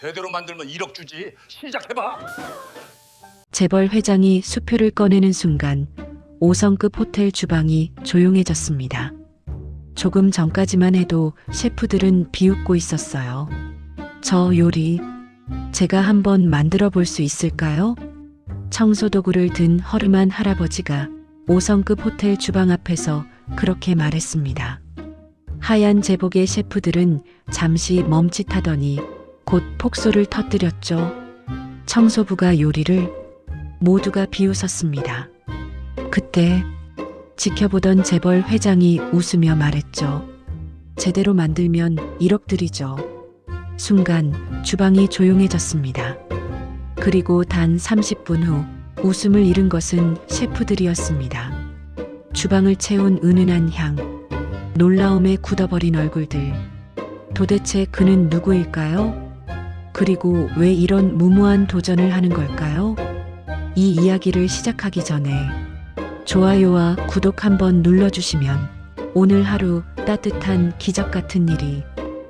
제대로 만들면 1억 주지. 시작해봐. 재벌 회장이 수표를 꺼내는 순간 5성급 호텔 주방이 조용해졌습니다. 조금 전까지만 해도 셰프들은 비웃고 있었어요. 저 요리 제가 한번 만들어 볼 수 있을까요? 청소도구를 든 허름한 할아버지가 5성급 호텔 주방 앞에서 그렇게 말했습니다. 하얀 제복의 셰프들은 잠시 멈칫하더니 곧 폭소를 터뜨렸죠. 청소부가 요리를 모두가 비웃었습니다. 그때 지켜보던 재벌 회장이 웃으며 말했죠. 제대로 만들면 1억 들이죠. 순간 주방이 조용해졌습니다. 그리고 단 30분 후 웃음을 잃은 것은 셰프들이었습니다. 주방을 채운 은은한 향, 놀라움에 굳어버린 얼굴들. 도대체 그는 누구일까요? 그리고 왜 이런 무모한 도전을 하는 걸까요? 이 이야기를 시작하기 전에 좋아요와 구독 한번 눌러주시면 오늘 하루 따뜻한 기적 같은 일이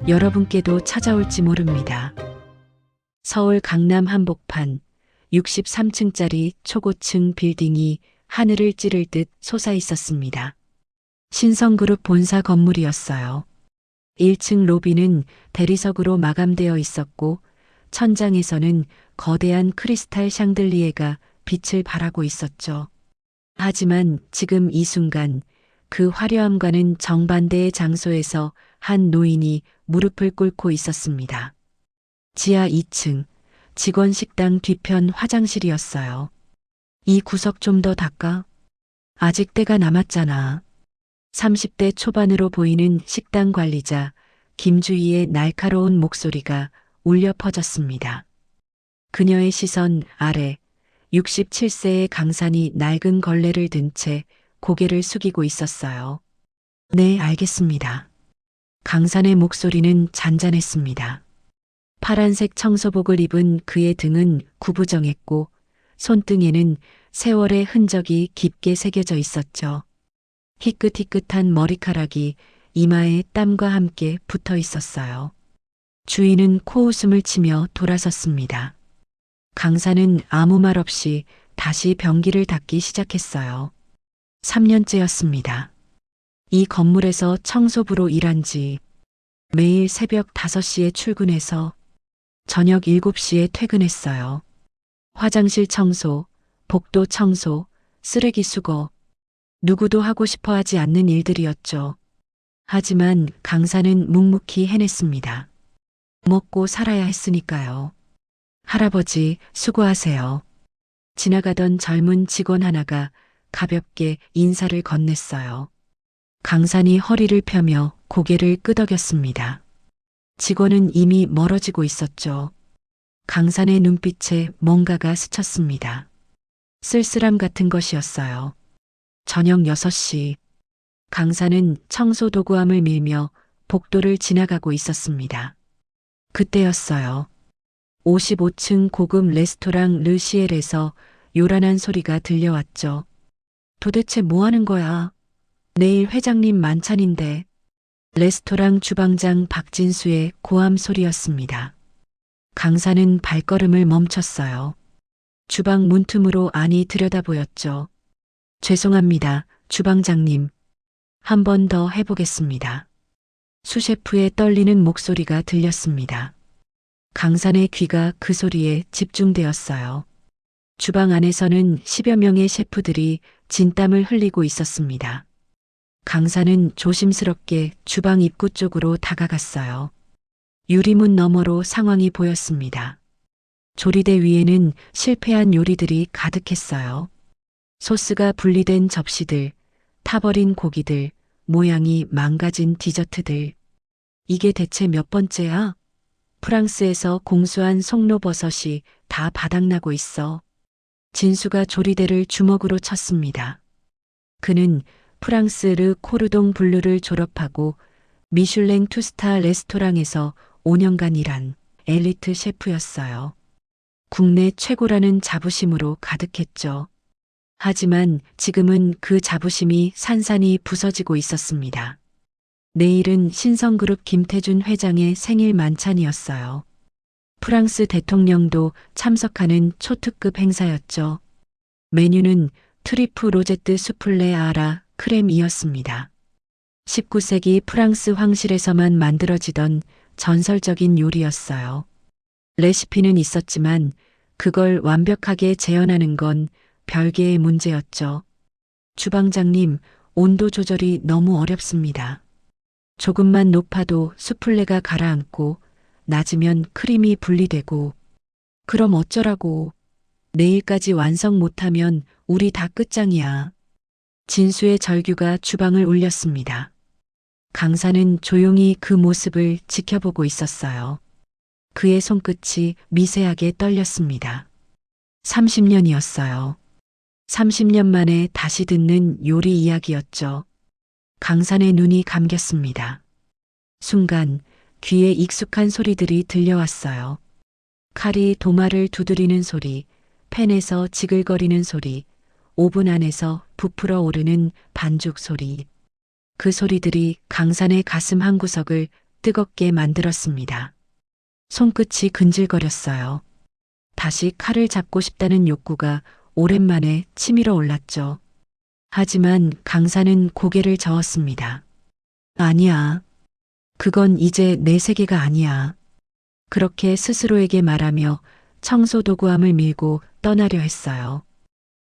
여러분께도 찾아올지 모릅니다. 서울 강남 한복판 63층짜리 초고층 빌딩이 하늘을 찌를 듯 솟아 있었습니다. 신성그룹 본사 건물이었어요. 1층 로비는 대리석으로 마감되어 있었고 천장에서는 거대한 크리스탈 샹들리에가 빛을 발하고 있었죠. 하지만 지금 이 순간 그 화려함과는 정반대의 장소에서 한 노인이 무릎을 꿇고 있었습니다. 지하 2층 직원 식당 뒤편 화장실이었어요. 이 구석 좀 더 닦아? 아직 때가 남았잖아. 30대 초반으로 보이는 식당 관리자 김주희의 날카로운 목소리가 울려 퍼졌습니다. 그녀의 시선 아래 67세의 강산이 낡은 걸레를 든 채 고개를 숙이고 있었어요. 네, 알겠습니다. 강산의 목소리는 잔잔했습니다. 파란색 청소복을 입은 그의 등은 구부정했고 손등에는 세월의 흔적이 깊게 새겨져 있었죠. 희끗희끗한 머리카락이 이마에 땀과 함께 붙어 있었어요. 주인은 코웃음을 치며 돌아섰습니다. 강사는 아무 말 없이 다시 변기를 닦기 시작했어요. 3년째였습니다. 이 건물에서 청소부로 일한 지 매일 새벽 5시에 출근해서 저녁 7시에 퇴근했어요. 화장실 청소, 복도 청소, 쓰레기 수거, 누구도 하고 싶어 하지 않는 일들이었죠. 하지만 강사는 묵묵히 해냈습니다. 먹고 살아야 했으니까요. 할아버지, 수고하세요. 지나가던 젊은 직원 하나가 가볍게 인사를 건넸어요. 강산이 허리를 펴며 고개를 끄덕였습니다. 직원은 이미 멀어지고 있었죠. 강산의 눈빛에 뭔가가 스쳤습니다. 쓸쓸함 같은 것이었어요. 저녁 6시, 강산은 청소도구함을 밀며 복도를 지나가고 있었습니다. 그때였어요. 55층 고급 레스토랑 르시엘에서 요란한 소리가 들려왔죠. 도대체 뭐 하는 거야? 내일 회장님 만찬인데. 레스토랑 주방장 박진수의 고함 소리였습니다. 강사는 발걸음을 멈췄어요. 주방 문틈으로 안이 들여다보였죠. 죄송합니다, 주방장님. 한 번 더 해보겠습니다. 수셰프의 떨리는 목소리가 들렸습니다. 강산의 귀가 그 소리에 집중되었어요. 주방 안에서는 10여 명의 셰프들이 진땀을 흘리고 있었습니다. 강산은 조심스럽게 주방 입구 쪽으로 다가갔어요. 유리문 너머로 상황이 보였습니다. 조리대 위에는 실패한 요리들이 가득했어요. 소스가 분리된 접시들, 타버린 고기들, 모양이 망가진 디저트들. 이게 대체 몇 번째야? 프랑스에서 공수한 송로버섯이 다 바닥나고 있어. 진수가 조리대를 주먹으로 쳤습니다. 그는 프랑스 르 코르동 블루를 졸업하고 미슐랭 투스타 레스토랑에서 5년간 일한 엘리트 셰프였어요. 국내 최고라는 자부심으로 가득했죠. 하지만 지금은 그 자부심이 산산이 부서지고 있었습니다. 내일은 신성그룹 김태준 회장의 생일 만찬이었어요. 프랑스 대통령도 참석하는 초특급 행사였죠. 메뉴는 트리프 로제트 수플레 아라 크렘이었습니다. 19세기 프랑스 황실에서만 만들어지던 전설적인 요리였어요. 레시피는 있었지만 그걸 완벽하게 재현하는 건 별개의 문제였죠. 주방장님, 온도 조절이 너무 어렵습니다. 조금만 높아도 수플레가 가라앉고 낮으면 크림이 분리되고. 그럼 어쩌라고. 내일까지 완성 못하면 우리 다 끝장이야. 진수의 절규가 주방을 울렸습니다. 강사는 조용히 그 모습을 지켜보고 있었어요. 그의 손끝이 미세하게 떨렸습니다. 30년이었어요. 30년 만에 다시 듣는 요리 이야기였죠. 강산의 눈이 감겼습니다. 순간 귀에 익숙한 소리들이 들려왔어요. 칼이 도마를 두드리는 소리, 팬에서 지글거리는 소리, 오븐 안에서 부풀어 오르는 반죽 소리. 그 소리들이 강산의 가슴 한구석을 뜨겁게 만들었습니다. 손끝이 근질거렸어요. 다시 칼을 잡고 싶다는 욕구가 오랜만에 치밀어 올랐죠. 하지만 강산은 고개를 저었습니다. 아니야. 그건 이제 내 세계가 아니야. 그렇게 스스로에게 말하며 청소도구함을 밀고 떠나려 했어요.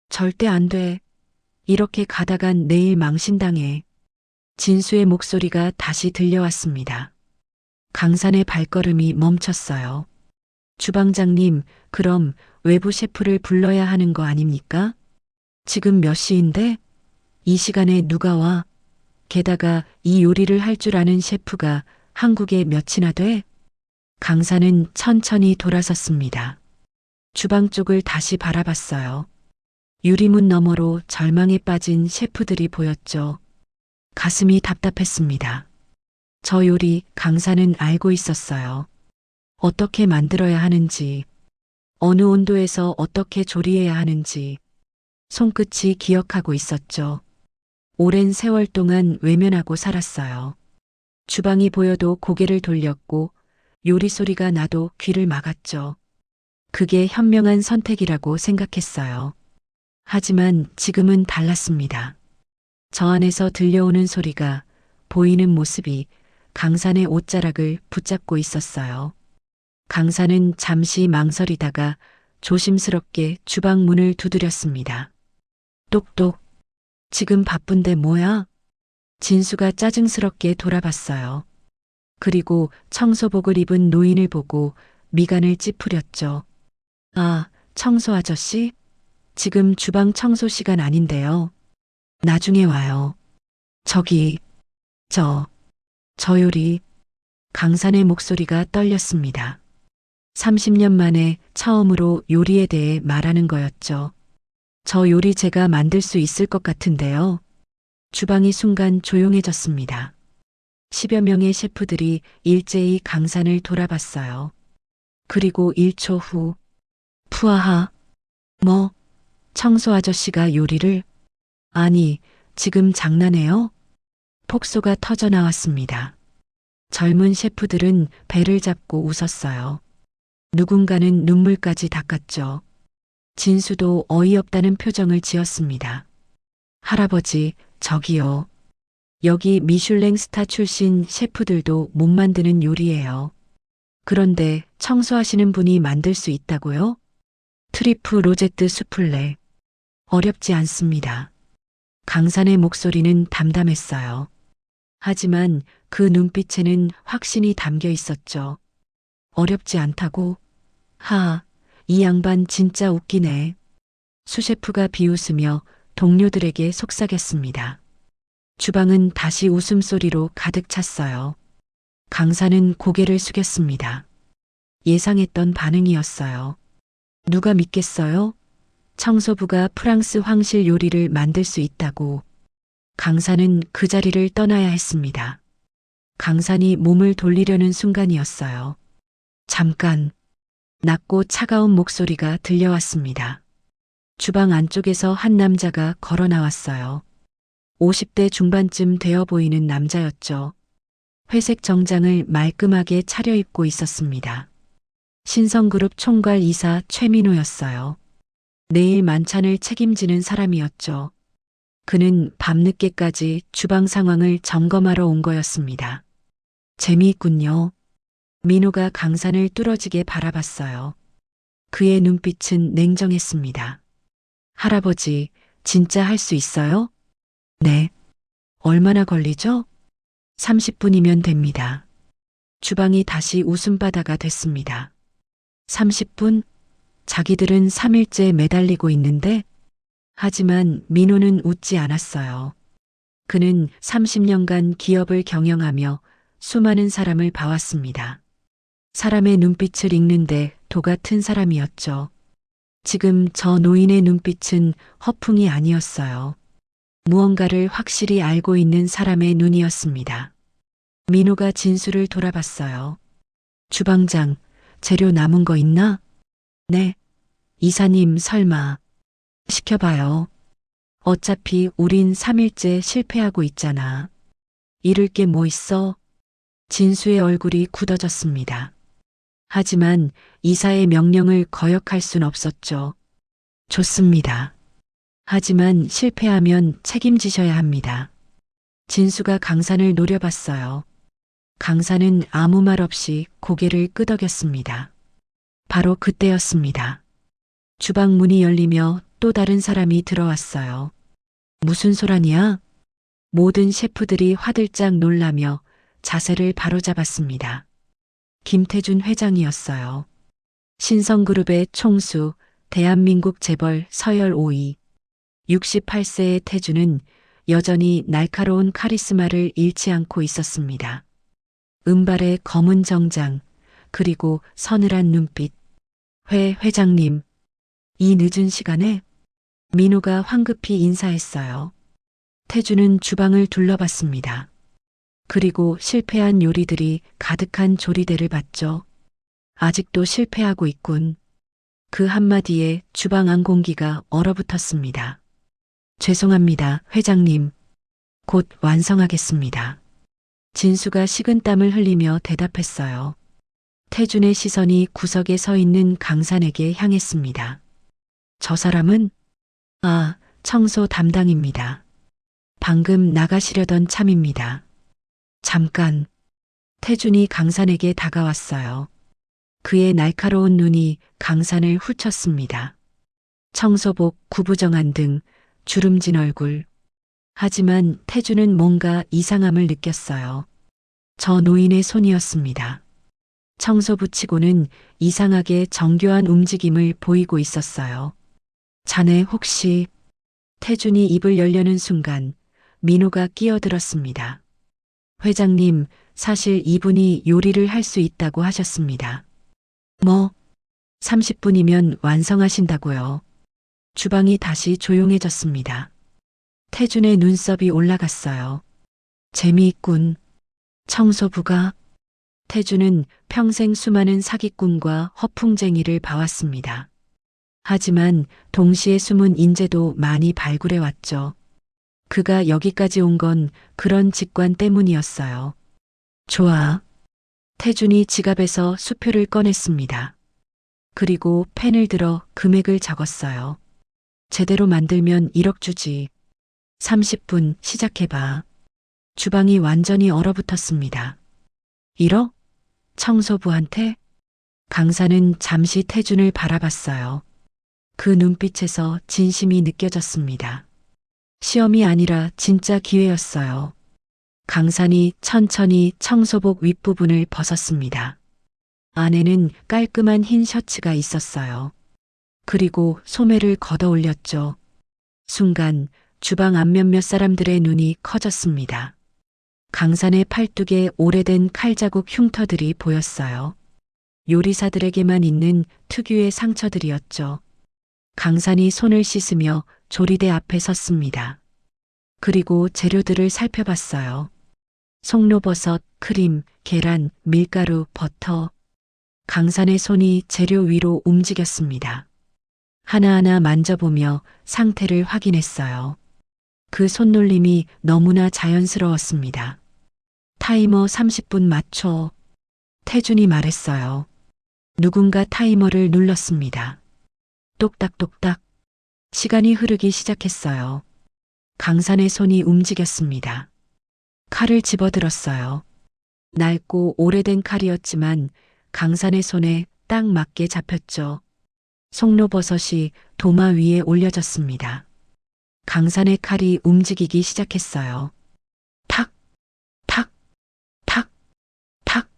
절대 안 돼. 이렇게 가다간 내일 망신당해. 진수의 목소리가 다시 들려왔습니다. 강산의 발걸음이 멈췄어요. 주방장님, 그럼 외부 셰프를 불러야 하는 거 아닙니까? 지금 몇 시인데? 이 시간에 누가 와? 게다가 이 요리를 할 줄 아는 셰프가 한국에 몇이나 돼? 강산은 천천히 돌아섰습니다. 주방 쪽을 다시 바라봤어요. 유리문 너머로 절망에 빠진 셰프들이 보였죠. 가슴이 답답했습니다. 저 요리 강산은 알고 있었어요. 어떻게 만들어야 하는지, 어느 온도에서 어떻게 조리해야 하는지 손끝이 기억하고 있었죠. 오랜 세월 동안 외면하고 살았어요. 주방이 보여도 고개를 돌렸고 요리 소리가 나도 귀를 막았죠. 그게 현명한 선택이라고 생각했어요. 하지만 지금은 달랐습니다. 저 안에서 들려오는 소리가, 보이는 모습이 강산의 옷자락을 붙잡고 있었어요. 강산은 잠시 망설이다가 조심스럽게 주방 문을 두드렸습니다. 똑똑. 지금 바쁜데 뭐야? 진수가 짜증스럽게 돌아봤어요. 그리고 청소복을 입은 노인을 보고 미간을 찌푸렸죠. 아, 청소 아저씨? 지금 주방 청소 시간 아닌데요. 나중에 와요. 저기, 저 요리. 강산의 목소리가 떨렸습니다. 30년 만에 처음으로 요리에 대해 말하는 거였죠. 저 요리 제가 만들 수 있을 것 같은데요. 주방이 순간 조용해졌습니다. 10여 명의 셰프들이 일제히 강산을 돌아봤어요. 그리고 1초 후, 푸아하. 뭐, 청소 아저씨가 요리를? 아니, 지금 장난해요? 폭소가 터져 나왔습니다. 젊은 셰프들은 배를 잡고 웃었어요. 누군가는 눈물까지 닦았죠. 진수도 어이없다는 표정을 지었습니다. 할아버지, 저기요. 여기 미슐랭 스타 출신 셰프들도 못 만드는 요리예요. 그런데 청소하시는 분이 만들 수 있다고요? 트리프 로제트 수플레. 어렵지 않습니다. 강산의 목소리는 담담했어요. 하지만 그 눈빛에는 확신이 담겨 있었죠. 어렵지 않다고? 이 양반 진짜 웃기네. 수셰프가 비웃으며 동료들에게 속삭였습니다. 주방은 다시 웃음소리로 가득 찼어요. 강산은 고개를 숙였습니다. 예상했던 반응이었어요. 누가 믿겠어요? 청소부가 프랑스 황실 요리를 만들 수 있다고. 강산은 그 자리를 떠나야 했습니다. 강산이 몸을 돌리려는 순간이었어요. 잠깐. 낮고 차가운 목소리가 들려왔습니다. 주방 안쪽에서 한 남자가 걸어 나왔어요. 50대 중반쯤 되어 보이는 남자였죠. 회색 정장을 말끔하게 차려입고 있었습니다. 신성그룹 총괄 이사 최민호였어요. 내일 만찬을 책임지는 사람이었죠. 그는 밤늦게까지 주방 상황을 점검하러 온 거였습니다. 재미있군요. 민호가 강산을 뚫어지게 바라봤어요. 그의 눈빛은 냉정했습니다. 할아버지, 진짜 할 수 있어요? 네. 얼마나 걸리죠? 30분이면 됩니다. 주방이 다시 웃음바다가 됐습니다. 30분? 자기들은 3일째 매달리고 있는데? 하지만 민호는 웃지 않았어요. 그는 30년간 기업을 경영하며 수많은 사람을 봐왔습니다. 사람의 눈빛을 읽는데 도 같은 사람이었죠. 지금 저 노인의 눈빛은 허풍이 아니었어요. 무언가를 확실히 알고 있는 사람의 눈이었습니다. 민호가 진수를 돌아봤어요. 주방장, 재료 남은 거 있나? 네. 이사님 설마. 시켜봐요. 어차피 우린 3일째 실패하고 있잖아. 잃을 게 뭐 있어? 진수의 얼굴이 굳어졌습니다. 하지만 이사의 명령을 거역할 순 없었죠. 좋습니다. 하지만 실패하면 책임지셔야 합니다. 진수가 강산을 노려봤어요. 강산은 아무 말 없이 고개를 끄덕였습니다. 바로 그때였습니다. 주방 문이 열리며 또 다른 사람이 들어왔어요. 무슨 소란이야? 모든 셰프들이 화들짝 놀라며 자세를 바로잡았습니다. 김태준 회장이었어요. 신성그룹의 총수, 대한민국 재벌 서열 5위. 68세의 태준은 여전히 날카로운 카리스마를 잃지 않고 있었습니다. 은발의 검은 정장, 그리고 서늘한 눈빛. 회장님, 이 늦은 시간에? 민호가 황급히 인사했어요. 태준은 주방을 둘러봤습니다. 그리고 실패한 요리들이 가득한 조리대를 봤죠. 아직도 실패하고 있군. 그 한마디에 주방 안 공기가 얼어붙었습니다. 죄송합니다, 회장님. 곧 완성하겠습니다. 진수가 식은땀을 흘리며 대답했어요. 태준의 시선이 구석에 서 있는 강산에게 향했습니다. 저 사람은? 청소 담당입니다. 방금 나가시려던 참입니다. 잠깐. 태준이 강산에게 다가왔어요. 그의 날카로운 눈이 강산을 훑쳤습니다. 청소복, 구부정한 등, 주름진 얼굴. 하지만 태준은 뭔가 이상함을 느꼈어요. 저 노인의 손이었습니다. 청소부치고는 이상하게 정교한 움직임을 보이고 있었어요. 자네 혹시... 태준이 입을 열려는 순간 민호가 끼어들었습니다. 회장님, 사실 이분이 요리를 할 수 있다고 하셨습니다. 뭐? 30분이면 완성하신다고요. 주방이 다시 조용해졌습니다. 태준의 눈썹이 올라갔어요. 재미있군. 청소부가? 태준은 평생 수많은 사기꾼과 허풍쟁이를 봐왔습니다. 하지만 동시에 숨은 인재도 많이 발굴해 왔죠. 그가 여기까지 온 건 그런 직관 때문이었어요. 좋아. 태준이 지갑에서 수표를 꺼냈습니다. 그리고 펜을 들어 금액을 적었어요. 제대로 만들면 1억 주지. 30분 시작해봐. 주방이 완전히 얼어붙었습니다. 1억? 청소부한테? 강사는 잠시 태준을 바라봤어요. 그 눈빛에서 진심이 느껴졌습니다. 시험이 아니라 진짜 기회였어요. 강산이 천천히 청소복 윗부분을 벗었습니다. 안에는 깔끔한 흰 셔츠가 있었어요. 그리고 소매를 걷어 올렸죠. 순간 주방 앞 몇몇 사람들의 눈이 커졌습니다. 강산의 팔뚝에 오래된 칼자국 흉터들이 보였어요. 요리사들에게만 있는 특유의 상처들이었죠. 강산이 손을 씻으며 조리대 앞에 섰습니다. 그리고 재료들을 살펴봤어요. 송로버섯, 크림, 계란, 밀가루, 버터. 강산의 손이 재료 위로 움직였습니다. 하나하나 만져보며 상태를 확인했어요. 그 손놀림이 너무나 자연스러웠습니다. 타이머 30분 맞춰. 태준이 말했어요. 누군가 타이머를 눌렀습니다. 똑딱똑딱. 시간이 흐르기 시작했어요. 강산의 손이 움직였습니다. 칼을 집어들었어요. 낡고 오래된 칼이었지만 강산의 손에 딱 맞게 잡혔죠. 송로버섯이 도마 위에 올려졌습니다. 강산의 칼이 움직이기 시작했어요. 탁, 탁, 탁, 탁.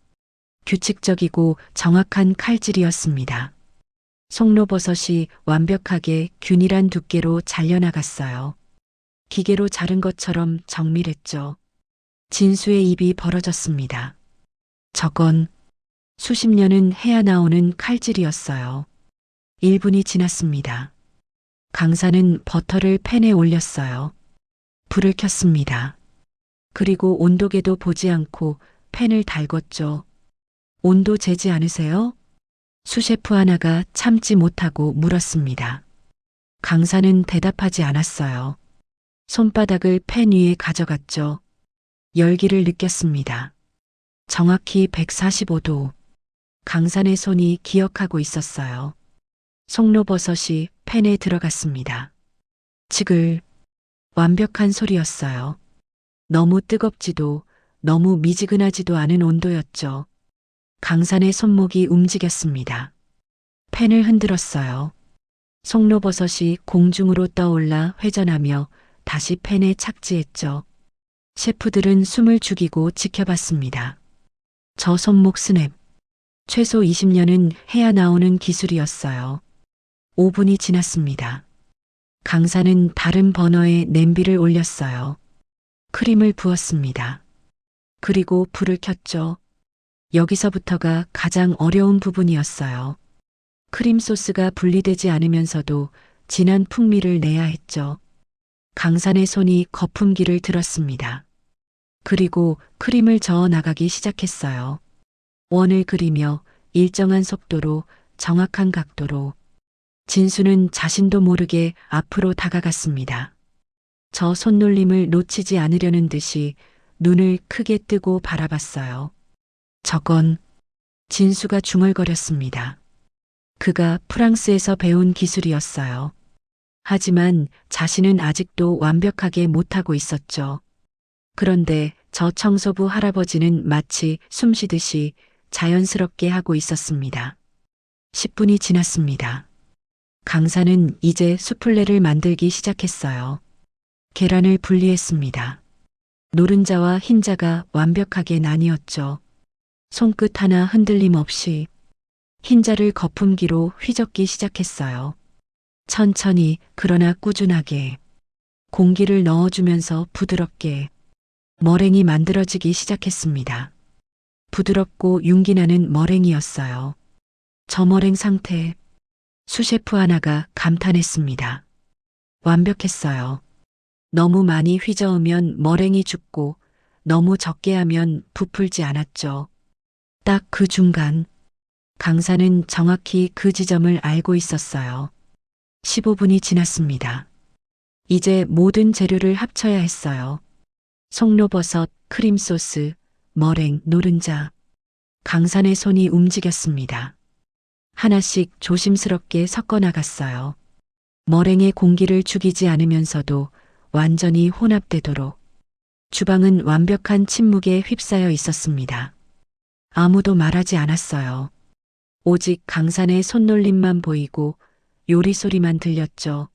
규칙적이고 정확한 칼질이었습니다. 송로버섯이 완벽하게 균일한 두께로 잘려나갔어요. 기계로 자른 것처럼 정밀했죠. 진수의 입이 벌어졌습니다. 저건 수십 년은 해야 나오는 칼질이었어요. 1분이 지났습니다. 강사는 버터를 팬에 올렸어요. 불을 켰습니다. 그리고 온도계도 보지 않고 팬을 달궜죠. 온도 재지 않으세요? 수셰프 하나가 참지 못하고 물었습니다. 강사는 대답하지 않았어요. 손바닥을 팬 위에 가져갔죠. 열기를 느꼈습니다. 정확히 145도. 강산의 손이 기억하고 있었어요. 송로버섯이 팬에 들어갔습니다. 지글. 완벽한 소리였어요. 너무 뜨겁지도 너무 미지근하지도 않은 온도였죠. 강산의 손목이 움직였습니다. 팬을 흔들었어요. 송로버섯이 공중으로 떠올라 회전하며 다시 팬에 착지했죠. 셰프들은 숨을 죽이고 지켜봤습니다. 저 손목 스냅. 최소 20년은 해야 나오는 기술이었어요. 5분이 지났습니다. 강사는 다른 버너에 냄비를 올렸어요. 크림을 부었습니다. 그리고 불을 켰죠. 여기서부터가 가장 어려운 부분이었어요. 크림 소스가 분리되지 않으면서도 진한 풍미를 내야 했죠. 강산의 손이 거품기를 들었습니다. 그리고 크림을 저어 나가기 시작했어요. 원을 그리며 일정한 속도로 정확한 각도로. 진수는 자신도 모르게 앞으로 다가갔습니다. 저 손놀림을 놓치지 않으려는 듯이 눈을 크게 뜨고 바라봤어요. 저건 진수가 중얼거렸습니다. 그가 프랑스에서 배운 기술이었어요. 하지만 자신은 아직도 완벽하게 못하고 있었죠. 그런데 저 청소부 할아버지는 마치 숨쉬듯이 자연스럽게 하고 있었습니다. 10분이 지났습니다. 강사는 이제 수플레를 만들기 시작했어요. 계란을 분리했습니다. 노른자와 흰자가 완벽하게 나뉘었죠. 손끝 하나 흔들림 없이 흰자를 거품기로 휘젓기 시작했어요. 천천히 그러나 꾸준하게 공기를 넣어주면서 부드럽게 머랭이 만들어지기 시작했습니다. 부드럽고 윤기나는 머랭이었어요. 저 머랭 상태. 수셰프 하나가 감탄했습니다. 완벽했어요. 너무 많이 휘저으면 머랭이 죽고 너무 적게 하면 부풀지 않았죠. 딱 그 중간. 강사는 정확히 그 지점을 알고 있었어요. 15분이 지났습니다. 이제 모든 재료를 합쳐야 했어요. 송로버섯, 크림소스, 머랭, 노른자. 강산의 손이 움직였습니다. 하나씩 조심스럽게 섞어 나갔어요. 머랭의 공기를 죽이지 않으면서도 완전히 혼합되도록. 주방은 완벽한 침묵에 휩싸여 있었습니다. 아무도 말하지 않았어요. 오직 강산의 손놀림만 보이고 요리 소리만 들렸죠.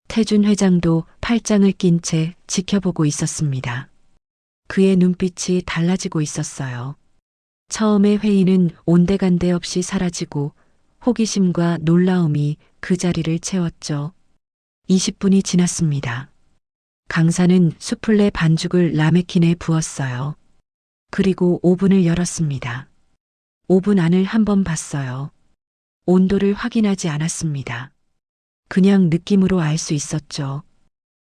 태준 회장도 팔짱을 낀 채 지켜보고 있었습니다. 그의 눈빛이 달라지고 있었어요. 처음의 회의는 온데간데 없이 사라지고 호기심과 놀라움이 그 자리를 채웠죠. 20분이 지났습니다. 강사는 수플레 반죽을 라메킨에 부었어요. 그리고 오븐을 열었습니다. 오븐 안을 한번 봤어요. 온도를 확인하지 않았습니다. 그냥 느낌으로 알 수 있었죠.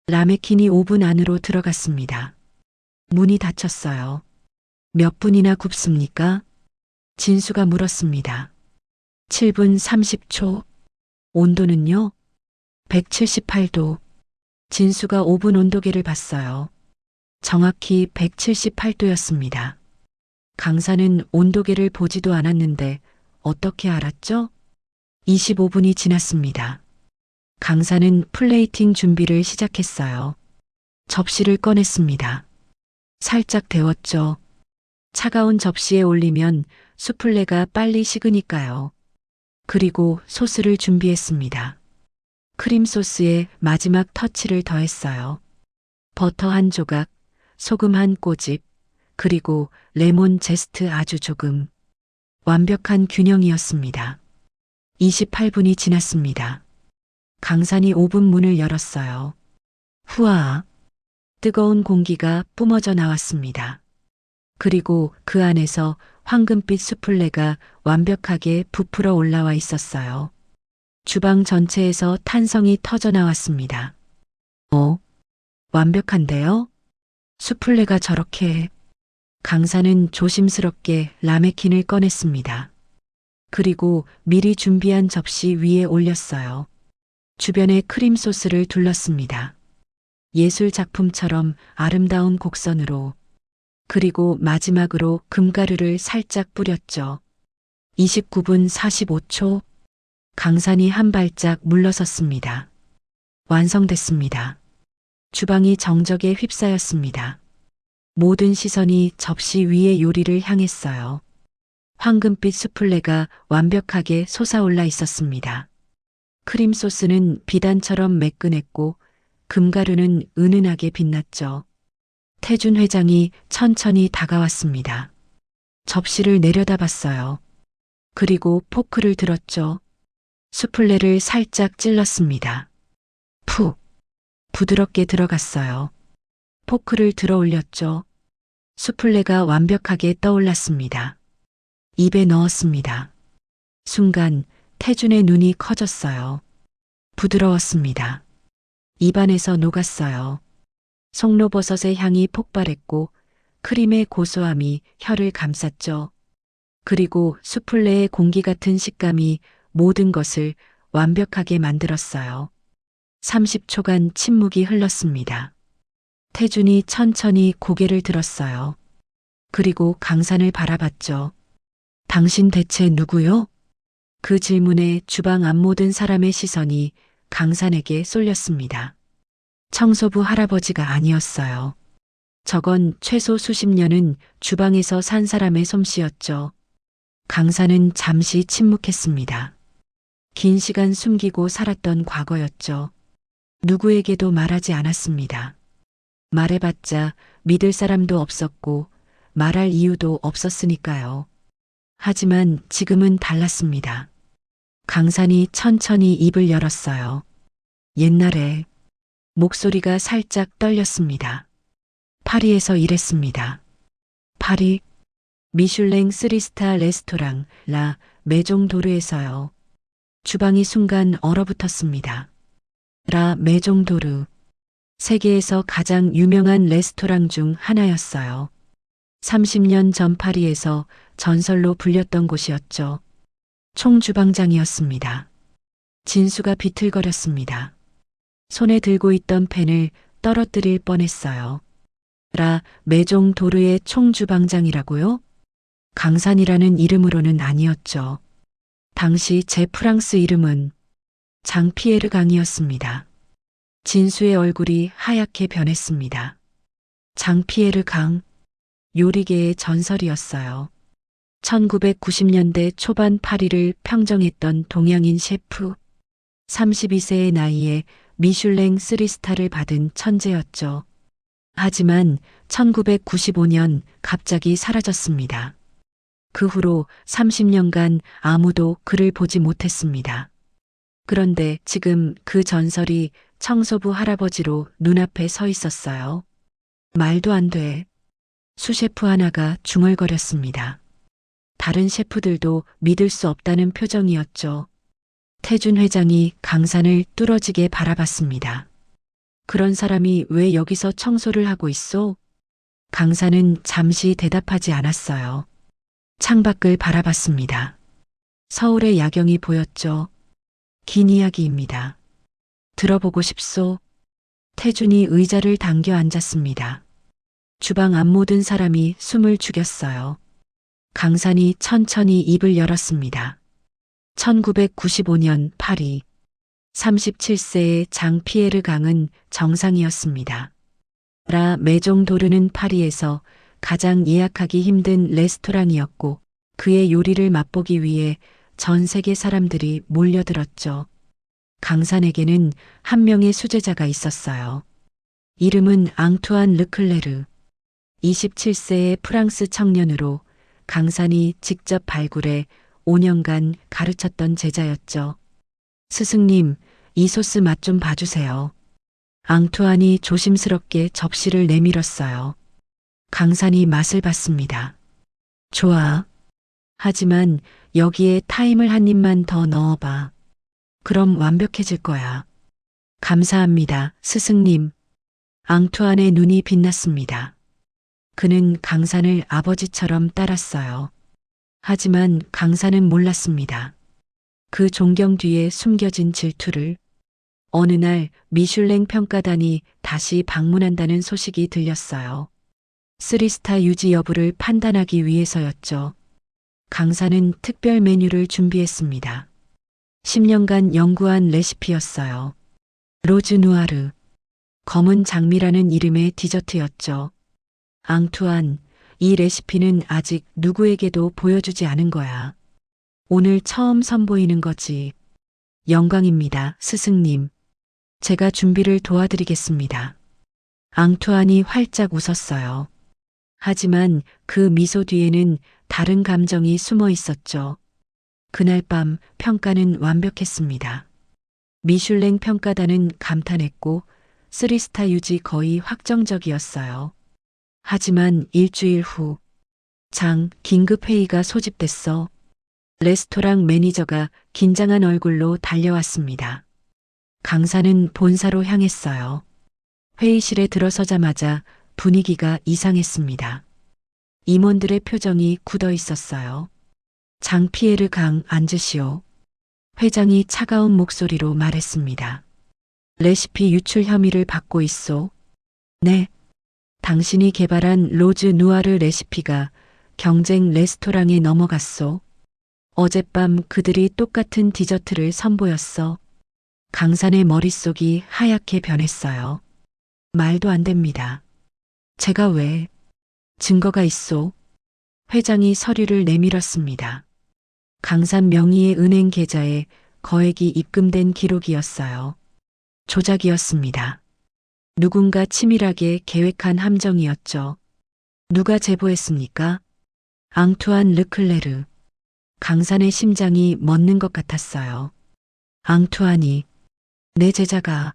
라메킨이 오븐 안으로 들어갔습니다. 문이 닫혔어요. 몇 분이나 굽습니까? 진수가 물었습니다. 7분 30초. 온도는요? 178도. 진수가 오븐 온도계를 봤어요. 정확히 178도였습니다. 강사는 온도계를 보지도 않았는데 어떻게 알았죠? 25분이 지났습니다. 강사는 플레이팅 준비를 시작했어요. 접시를 꺼냈습니다. 살짝 데웠죠. 차가운 접시에 올리면 수플레가 빨리 식으니까요. 그리고 소스를 준비했습니다. 크림 소스에 마지막 터치를 더했어요. 버터 한 조각, 소금 한 꼬집, 그리고 레몬 제스트 아주 조금. 완벽한 균형이었습니다. 28분이 지났습니다. 강산이 오븐 문을 열었어요. 후아. 뜨거운 공기가 뿜어져 나왔습니다. 그리고 그 안에서 황금빛 수플레가 완벽하게 부풀어 올라와 있었어요. 주방 전체에서 탄성이 터져 나왔습니다. 완벽한데요? 수플레가 저렇게. 강사는 조심스럽게 라메킨을 꺼냈습니다. 그리고 미리 준비한 접시 위에 올렸어요. 주변에 크림 소스를 둘렀습니다. 예술 작품처럼 아름다운 곡선으로. 그리고 마지막으로 금가루를 살짝 뿌렸죠. 29분 45초. 강산이 한 발짝 물러섰습니다. 완성됐습니다. 주방이 정적에 휩싸였습니다. 모든 시선이 접시 위의 요리를 향했어요. 황금빛 수플레가 완벽하게 솟아올라 있었습니다. 크림 소스는 비단처럼 매끈했고 금가루는 은은하게 빛났죠. 태준 회장이 천천히 다가왔습니다. 접시를 내려다봤어요. 그리고 포크를 들었죠. 수플레를 살짝 찔렀습니다. 푹. 부드럽게 들어갔어요. 포크를 들어 올렸죠. 수플레가 완벽하게 떠올랐습니다. 입에 넣었습니다. 순간 태준의 눈이 커졌어요. 부드러웠습니다. 입안에서 녹았어요. 송로버섯의 향이 폭발했고 크림의 고소함이 혀를 감쌌죠. 그리고 수플레의 공기 같은 식감이 모든 것을 완벽하게 만들었어요. 30초간 침묵이 흘렀습니다. 태준이 천천히 고개를 들었어요. 그리고 강산을 바라봤죠. 당신 대체 누구요? 그 질문에 주방 앞 모든 사람의 시선이 강산에게 쏠렸습니다. 청소부 할아버지가 아니었어요. 저건 최소 수십 년은 주방에서 산 사람의 솜씨였죠. 강산은 잠시 침묵했습니다. 긴 시간 숨기고 살았던 과거였죠. 누구에게도 말하지 않았습니다. 말해봤자 믿을 사람도 없었고 말할 이유도 없었으니까요. 하지만 지금은 달랐습니다. 강산이 천천히 입을 열었어요. 옛날에 목소리가 살짝 떨렸습니다. 파리에서 일했습니다. 파리 미슐랭 3스타 레스토랑 라 메종도르에서요. 주방이 순간 얼어붙었습니다. 라 메종도르. 세계에서 가장 유명한 레스토랑 중 하나였어요. 30년 전 파리에서 전설로 불렸던 곳이었죠. 총주방장이었습니다. 진수가 비틀거렸습니다. 손에 들고 있던 펜을 떨어뜨릴 뻔했어요. 라 메종도르의 총주방장이라고요? 강산이라는 이름으로는 아니었죠. 당시 제 프랑스 이름은 장피에르 강이었습니다. 진수의 얼굴이 하얗게 변했습니다. 장피에르 강, 요리계의 전설이었어요. 1990년대 초반 파리를 평정했던 동양인 셰프, 32세의 나이에 미슐랭 3스타를 받은 천재였죠. 하지만 1995년 갑자기 사라졌습니다. 그 후로 30년간 아무도 그를 보지 못했습니다. 그런데 지금 그 전설이 청소부 할아버지로 눈앞에 서 있었어요. 말도 안 돼. 수셰프 하나가 중얼거렸습니다. 다른 셰프들도 믿을 수 없다는 표정이었죠. 태준 회장이 강산을 뚫어지게 바라봤습니다. 그런 사람이 왜 여기서 청소를 하고 있어? 강산은 잠시 대답하지 않았어요. 창밖을 바라봤습니다. 서울의 야경이 보였죠. 긴 이야기입니다. 들어보고 싶소? 태준이 의자를 당겨 앉았습니다. 주방 앞 모든 사람이 숨을 죽였어요. 강산이 천천히 입을 열었습니다. 1995년 파리. 37세의 장 피에르 강은 정상이었습니다. 라 메종 도르는 파리에서 가장 예약하기 힘든 레스토랑이었고 그의 요리를 맛보기 위해 전 세계 사람들이 몰려들었죠. 강산에게는 한 명의 수제자가 있었어요. 이름은 앙투안 르클레르. 27세의 프랑스 청년으로 강산이 직접 발굴해 5년간 가르쳤던 제자였죠. 스승님, 이 소스 맛 좀 봐주세요. 앙투안이 조심스럽게 접시를 내밀었어요. 강산이 맛을 봤습니다. 좋아. 하지만 여기에 타임을 한 입만 더 넣어봐. 그럼 완벽해질 거야. 감사합니다, 스승님. 앙투안의 눈이 빛났습니다. 그는 강산을 아버지처럼 따랐어요. 하지만 강산은 몰랐습니다. 그 존경 뒤에 숨겨진 질투를. 어느 날 미슐랭 평가단이 다시 방문한다는 소식이 들렸어요. 3스타 유지 여부를 판단하기 위해서였죠. 강산은 특별 메뉴를 준비했습니다. 10년간 연구한 레시피였어요. 로즈 누아르. 검은 장미라는 이름의 디저트였죠. 앙투안, 이 레시피는 아직 누구에게도 보여주지 않은 거야. 오늘 처음 선보이는 거지. 영광입니다, 스승님. 제가 준비를 도와드리겠습니다. 앙투안이 활짝 웃었어요. 하지만 그 미소 뒤에는 다른 감정이 숨어 있었죠. 그날 밤 평가는 완벽했습니다. 미슐랭 평가단은 감탄했고 3스타 유지 거의 확정적이었어요. 하지만 일주일 후 긴급 회의가 소집됐어. 레스토랑 매니저가 긴장한 얼굴로 달려왔습니다. 강산은 본사로 향했어요. 회의실에 들어서자마자 분위기가 이상했습니다. 임원들의 표정이 굳어 있었어요. 장 피에르 강 앉으시오. 회장이 차가운 목소리로 말했습니다. 레시피 유출 혐의를 받고 있소. 네. 당신이 개발한 로즈 누아르 레시피가 경쟁 레스토랑에 넘어갔소. 어젯밤 그들이 똑같은 디저트를 선보였어. 강산의 머릿속이 하얗게 변했어요. 말도 안 됩니다. 제가 왜? 증거가 있소. 회장이 서류를 내밀었습니다. 강산 명의의 은행 계좌에 거액이 입금된 기록이었어요. 조작이었습니다. 누군가 치밀하게 계획한 함정이었죠. 누가 제보했습니까? 앙투안 르클레르. 강산의 심장이 멎는 것 같았어요. 앙투안이, 내 제자가,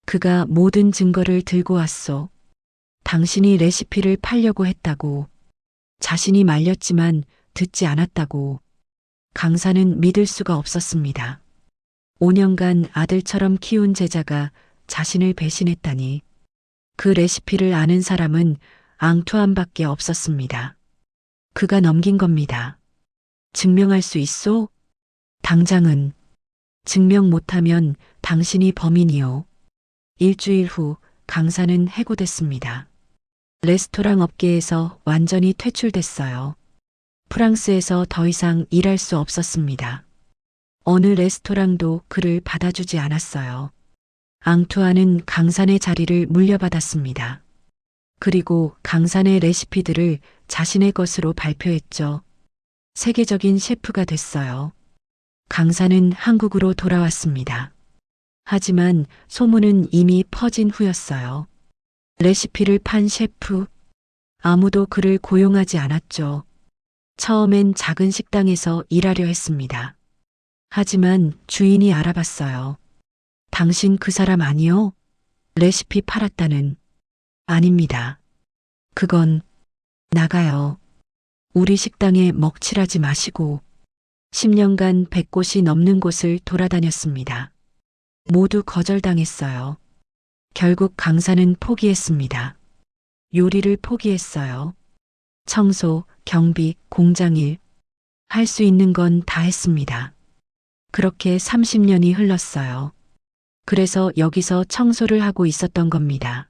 그가 모든 증거를 들고 왔소. 당신이 레시피를 팔려고 했다고. 자신이 말렸지만 듣지 않았다고. 강산은 믿을 수가 없었습니다. 5년간 아들처럼 키운 제자가 자신을 배신했다니. 그 레시피를 아는 사람은 앙투안밖에 없었습니다. 그가 넘긴 겁니다. 증명할 수 있소? 당장은. 증명 못하면 당신이 범인이요. 일주일 후 강산은 해고됐습니다. 레스토랑 업계에서 완전히 퇴출됐어요. 프랑스에서 더 이상 일할 수 없었습니다. 어느 레스토랑도 그를 받아주지 않았어요. 앙투안은 강산의 자리를 물려받았습니다. 그리고 강산의 레시피들을 자신의 것으로 발표했죠. 세계적인 셰프가 됐어요. 강산은 한국으로 돌아왔습니다. 하지만 소문은 이미 퍼진 후였어요. 레시피를 판 셰프, 아무도 그를 고용하지 않았죠. 처음엔 작은 식당에서 일하려 했습니다. 하지만 주인이 알아봤어요. 당신 그 사람 아니요? 레시피 팔았다는. 아닙니다. 그건 나가요. 우리 식당에 먹칠하지 마시고. 10년간 100곳이 넘는 곳을 돌아다녔습니다. 모두 거절당했어요. 결국 강산은 포기했습니다. 요리를 포기했어요. 청소, 경비, 공장일. 할 수 있는 건 다 했습니다. 그렇게 30년이 흘렀어요. 그래서 여기서 청소를 하고 있었던 겁니다.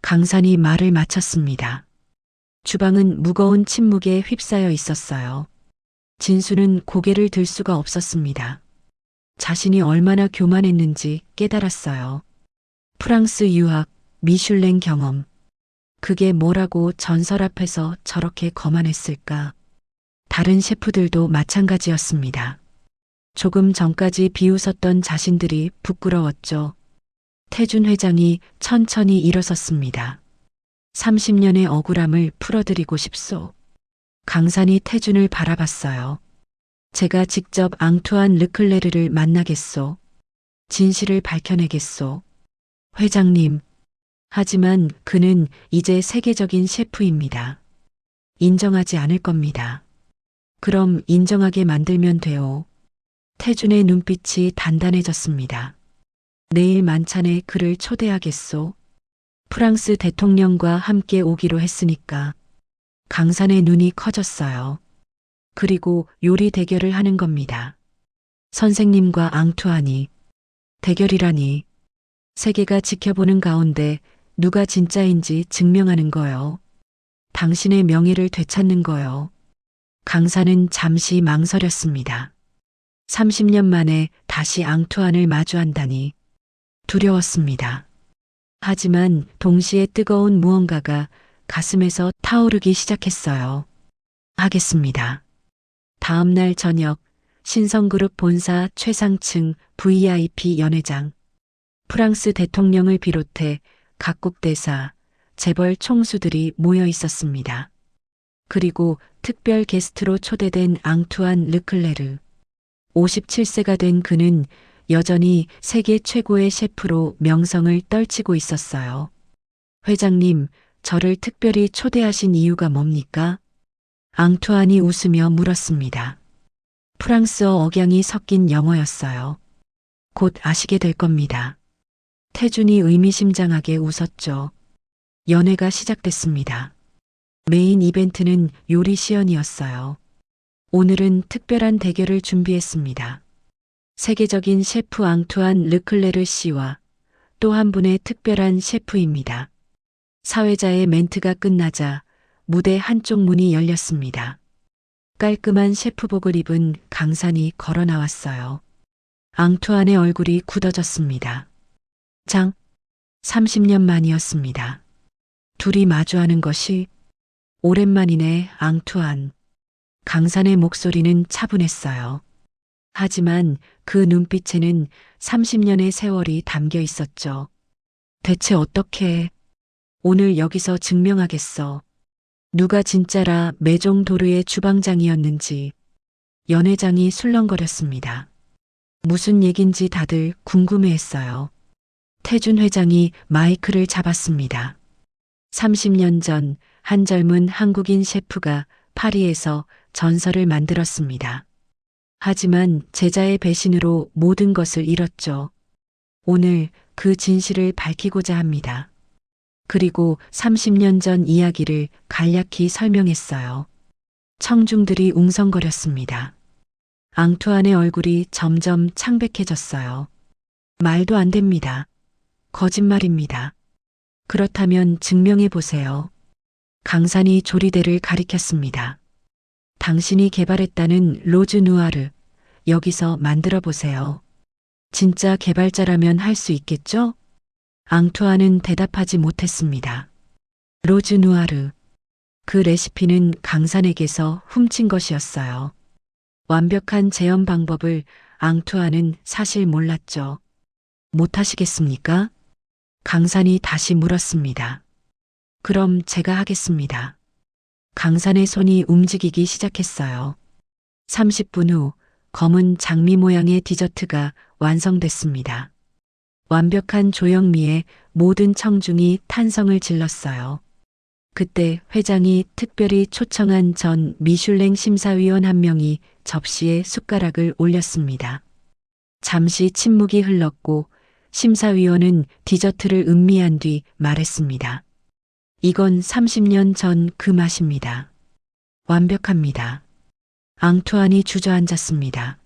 강산이 말을 마쳤습니다. 주방은 무거운 침묵에 휩싸여 있었어요. 진수는 고개를 들 수가 없었습니다. 자신이 얼마나 교만했는지 깨달았어요. 프랑스 유학, 미슐랭 경험. 그게 뭐라고 전설 앞에서 저렇게 거만했을까? 다른 셰프들도 마찬가지였습니다. 조금 전까지 비웃었던 자신들이 부끄러웠죠. 태준 회장이 천천히 일어섰습니다. 30년의 억울함을 풀어드리고 싶소. 강산이 태준을 바라봤어요. 제가 직접 앙투안 르클레르를 만나겠소. 진실을 밝혀내겠소. 회장님. 하지만 그는 이제 세계적인 셰프입니다. 인정하지 않을 겁니다. 그럼 인정하게 만들면 돼요. 태준의 눈빛이 단단해졌습니다. 내일 만찬에 그를 초대하겠소. 프랑스 대통령과 함께 오기로 했으니까. 강산의 눈이 커졌어요. 그리고 요리 대결을 하는 겁니다. 선생님과 앙투안이. 대결이라니. 세계가 지켜보는 가운데 누가 진짜인지 증명하는 거요. 당신의 명예를 되찾는 거요. 강산은 잠시 망설였습니다. 30년 만에 다시 앙투안을 마주한다니 두려웠습니다. 하지만 동시에 뜨거운 무언가가 가슴에서 타오르기 시작했어요. 하겠습니다. 다음 날 저녁 신성그룹 본사 최상층 VIP 연회장. 프랑스 대통령을 비롯해 각국 대사, 재벌 총수들이 모여 있었습니다. 그리고 특별 게스트로 초대된 앙투안 르클레르. 57세가 된 그는 여전히 세계 최고의 셰프로 명성을 떨치고 있었어요. 회장님, 저를 특별히 초대하신 이유가 뭡니까? 앙투안이 웃으며 물었습니다. 프랑스어 억양이 섞인 영어였어요. 곧 아시게 될 겁니다. 태준이 의미심장하게 웃었죠. 연회가 시작됐습니다. 메인 이벤트는 요리 시연이었어요. 오늘은 특별한 대결을 준비했습니다. 세계적인 셰프 앙투안 르클레르 씨와 또 한 분의 특별한 셰프입니다. 사회자의 멘트가 끝나자 무대 한쪽 문이 열렸습니다. 깔끔한 셰프복을 입은 강산이 걸어 나왔어요. 앙투안의 얼굴이 굳어졌습니다. 30년 만이었습니다. 둘이 마주하는 것이 오랜만이네, 앙투안. 강산의 목소리는 차분했어요. 하지만 그 눈빛에는 30년의 세월이 담겨 있었죠. 대체 어떻게 오늘 여기서 증명하겠어. 누가 진짜라 메종 도르의 주방장이었는지. 연회장이 술렁거렸습니다. 무슨 얘긴지 다들 궁금해했어요. 태준 회장이 마이크를 잡았습니다. 30년 전 한 젊은 한국인 셰프가 파리에서 전설을 만들었습니다. 하지만 제자의 배신으로 모든 것을 잃었죠. 오늘 그 진실을 밝히고자 합니다. 그리고 30년 전 이야기를 간략히 설명했어요. 청중들이 웅성거렸습니다. 앙투안의 얼굴이 점점 창백해졌어요. 말도 안 됩니다. 거짓말입니다. 그렇다면 증명해 보세요. 강산이 조리대를 가리켰습니다. 당신이 개발했다는 로즈 누아르, 여기서 만들어 보세요. 진짜 개발자라면 할 수 있겠죠? 앙투안은 대답하지 못했습니다. 로즈 누아르. 그 레시피는 강산에게서 훔친 것이었어요. 완벽한 재현 방법을 앙투안은 사실 몰랐죠. 못하시겠습니까? 강산이 다시 물었습니다. 그럼 제가 하겠습니다. 강산의 손이 움직이기 시작했어요. 30분 후 검은 장미 모양의 디저트가 완성됐습니다. 완벽한 조형미에 모든 청중이 탄성을 질렀어요. 그때 회장이 특별히 초청한 전 미슐랭 심사위원 한 명이 접시에 숟가락을 올렸습니다. 잠시 침묵이 흘렀고 심사위원은 디저트를 음미한 뒤 말했습니다. 이건 30년 전 그 맛입니다. 완벽합니다. 앙투안이 주저앉았습니다.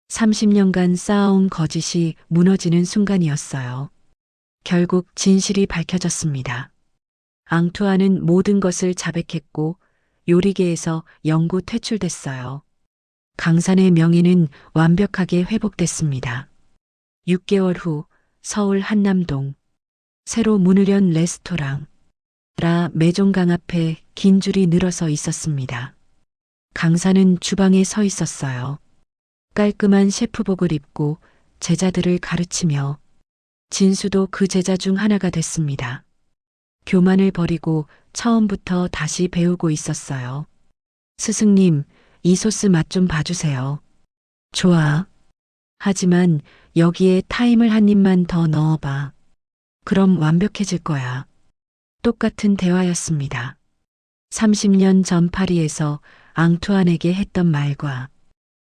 30년간 쌓아온 거짓이 무너지는 순간이었어요. 결국 진실이 밝혀졌습니다. 앙투아는 모든 것을 자백했고 요리계에서 영구 퇴출됐어요. 강산의 명예는 완벽하게 회복됐습니다. 6개월 후 서울 한남동 새로 문을 연 레스토랑 라 메종강 앞에 긴 줄이 늘어서 있었습니다. 강산은 주방에 서 있었어요. 깔끔한 셰프복을 입고 제자들을 가르치며 진수도 그 제자 중 하나가 됐습니다. 교만을 버리고 처음부터 다시 배우고 있었어요. 스승님, 이 소스 맛 좀 봐주세요. 좋아. 하지만 여기에 타임을 한 입만 더 넣어봐. 그럼 완벽해질 거야. 똑같은 대화였습니다. 30년 전 파리에서 앙투안에게 했던 말과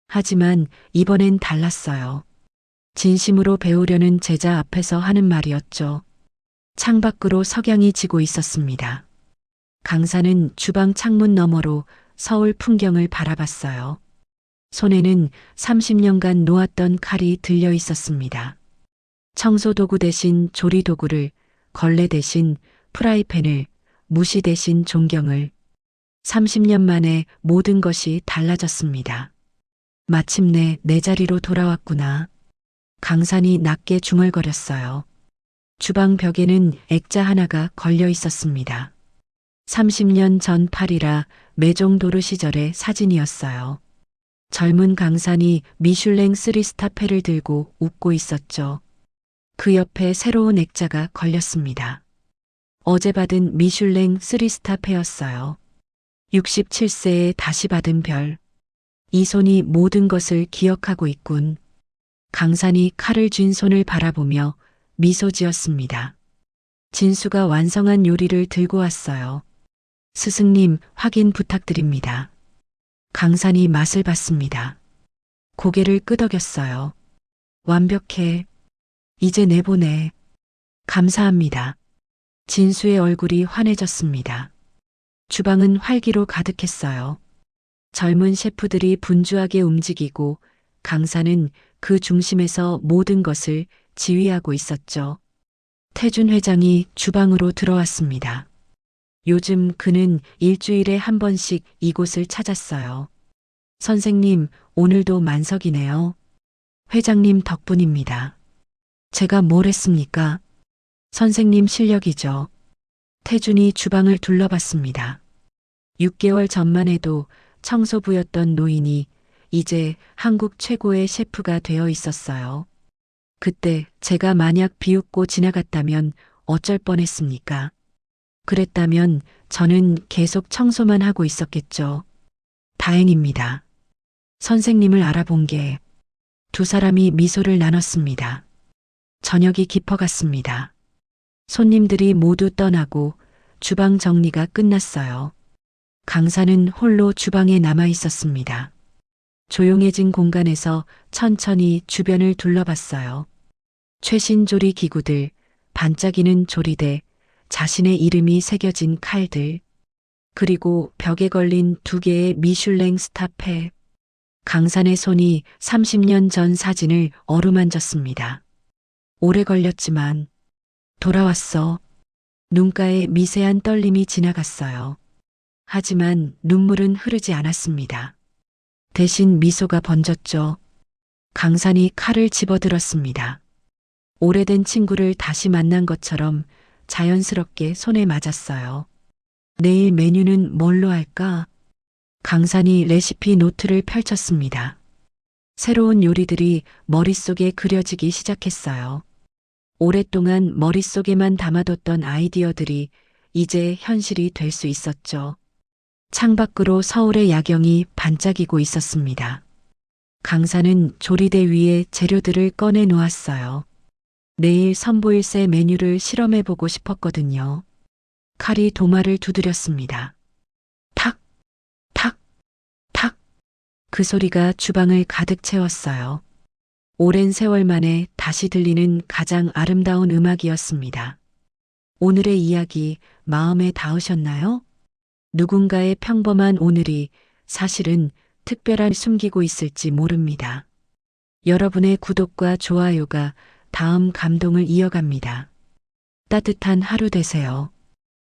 하지만 이번엔 달랐어요. 진심으로 배우려는 제자 앞에서 하는 말이었죠. 창밖으로 석양이 지고 있었습니다. 강사는 주방 창문 너머로 서울 풍경을 바라봤어요. 손에는 30년간 놓았던 칼이 들려 있었습니다. 청소도구 대신 조리도구를, 걸레 대신 프라이팬을, 무시 대신 존경을. 30년 만에 모든 것이 달라졌습니다. 마침내 내 자리로 돌아왔구나. 강산이 낮게 중얼거렸어요. 주방 벽에는 액자 하나가 걸려 있었습니다. 30년 전 파리라 메종도르 시절의 사진이었어요. 젊은 강산이 미슐랭 3스타패를 들고 웃고 있었죠. 그 옆에 새로운 액자가 걸렸습니다. 어제 받은 미슐랭 3스타패였어요. 67세에 다시 받은 별. 이 손이 모든 것을 기억하고 있군. 강산이 칼을 쥔 손을 바라보며 미소 지었습니다. 진수가 완성한 요리를 들고 왔어요. 스승님, 확인 부탁드립니다. 강산이 맛을 봤습니다. 고개를 끄덕였어요. 완벽해. 이제 내보내. 감사합니다. 진수의 얼굴이 환해졌습니다. 주방은 활기로 가득했어요. 젊은 셰프들이 분주하게 움직이고 강산은 그 중심에서 모든 것을 지휘하고 있었죠. 태준 회장이 주방으로 들어왔습니다. 요즘 그는 일주일에 한 번씩 이곳을 찾았어요. 선생님, 오늘도 만석이네요. 회장님 덕분입니다. 제가 뭘 했습니까? 선생님 실력이죠. 태준이 주방을 둘러봤습니다. 6개월 전만 해도 청소부였던 노인이 이제 한국 최고의 셰프가 되어 있었어요. 그때 제가 만약 비웃고 지나갔다면 어쩔 뻔했습니까? 그랬다면 저는 계속 청소만 하고 있었겠죠. 다행입니다. 선생님을 알아본 게. 두 사람이 미소를 나눴습니다. 저녁이 깊어갔습니다. 손님들이 모두 떠나고 주방 정리가 끝났어요. 강사는 홀로 주방에 남아 있었습니다. 조용해진 공간에서 천천히 주변을 둘러봤어요. 최신 조리 기구들, 반짝이는 조리대, 자신의 이름이 새겨진 칼들, 그리고 벽에 걸린 2개의 미슐랭 스타패. 강산의 손이 30년 전 사진을 어루만졌습니다. 오래 걸렸지만 돌아왔어. 눈가에 미세한 떨림이 지나갔어요. 하지만 눈물은 흐르지 않았습니다. 대신 미소가 번졌죠. 강산이 칼을 집어들었습니다. 오래된 친구를 다시 만난 것처럼 자연스럽게 손에 맞았어요. 내일 메뉴는 뭘로 할까? 강산이 레시피 노트를 펼쳤습니다. 새로운 요리들이 머릿속에 그려지기 시작했어요. 오랫동안 머릿속에만 담아뒀던 아이디어들이 이제 현실이 될 수 있었죠. 창밖으로 서울의 야경이 반짝이고 있었습니다. 강사는 조리대 위에 재료들을 꺼내 놓았어요. 내일 선보일새 메뉴를 실험해보고 싶었거든요. 칼이 도마를 두드렸습니다. 탁, 탁, 탁. 그 소리가 주방을 가득 채웠어요. 오랜 세월 만에 다시 들리는 가장 아름다운 음악이었습니다. 오늘의 이야기 마음에 닿으셨나요? 누군가의 평범한 오늘이 사실은 특별한 숨기고 있을지 모릅니다. 여러분의 구독과 좋아요가 다음 감동을 이어갑니다. 따뜻한 하루 되세요.